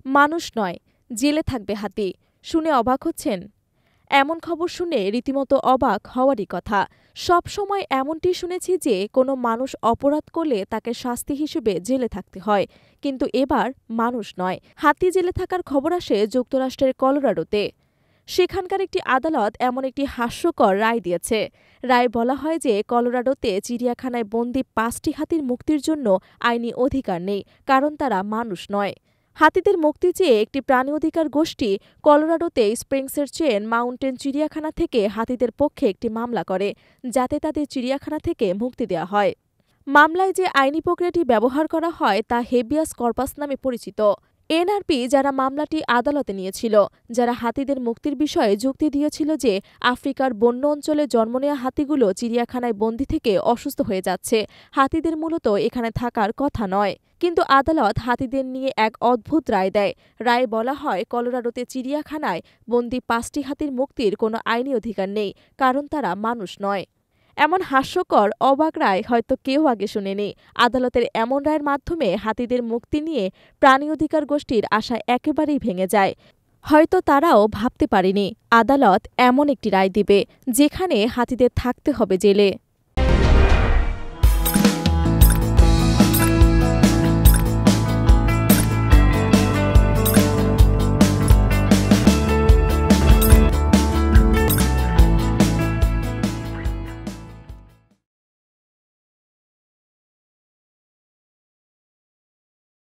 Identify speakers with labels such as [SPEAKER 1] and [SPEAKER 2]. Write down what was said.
[SPEAKER 1] মানুষ নয়, জেলে থাকবে হাতি। শুনে অবাক হচ্ছেন? এমন খবর শুনে রীতিমতো অবাক হওয়ারই কথা। সবসময় এমনটি শুনেছি যে কোনো মানুষ অপরাধ করলে তাকে শাস্তি হিসেবে জেলে থাকতে হয়, কিন্তু এবার মানুষ নয়, হাতি জেলে থাকার খবর আসে যুক্তরাষ্ট্রের কলোরাডোতে। সেখানকার একটি আদালত এমন একটি হাস্যকর রায় দিয়েছে। রায় বলা হয় যে কলোরাডোতে চিড়িয়াখানায় বন্দি ৫টি হাতির মুক্তির জন্য আইনি অধিকার নেই, কারণ তারা মানুষ নয়। হাতিদের মুক্তি চেয়ে একটি প্রাণী অধিকার গোষ্ঠী কলোরাডোতে স্প্রিংসের চেন মাউন্টেন চিড়িয়াখানা থেকে হাতিদের পক্ষে একটি মামলা করে, যাতে তাদের চিড়িয়াখানা থেকে মুক্তি দেওয়া হয়। মামলায় যে আইনি প্রক্রিয়াটি ব্যবহার করা হয় তা হেবিয়াস কর্পাস নামে পরিচিত। এনআরপি যারা মামলাটি আদালতে নিয়েছিল, যারা হাতিদের মুক্তির বিষয়ে যুক্তি দিয়েছিল যে আফ্রিকার বন্য অঞ্চলে জন্ম নেওয়া হাতিগুলো চিড়িয়াখানায় বন্দি থেকে অসুস্থ হয়ে যাচ্ছে, হাতিদের মূলত এখানে থাকার কথা নয়। কিন্তু আদালত হাতিদের নিয়ে এক অদ্ভুত রায় দেয়। রায়ে বলা হয় কলোরাডোতে চিড়িয়াখানায় বন্দি ৫টি হাতির মুক্তির কোনো আইনি অধিকার নেই, কারণ তারা মানুষ নয়। এমন হাস্যকর অবাক রায় হয়তো কেউ আগে শুনেনি। আদালতের এমন রায়ের মাধ্যমে হাতিদের মুক্তি নিয়ে প্রাণী অধিকার গোষ্ঠীর আশা একেবারেই ভেঙে যায়। হয়তো তারাও ভাবতে পারেনি আদালত এমন একটি রায় দিবে যেখানে হাতিদের থাকতে হবে জেলে।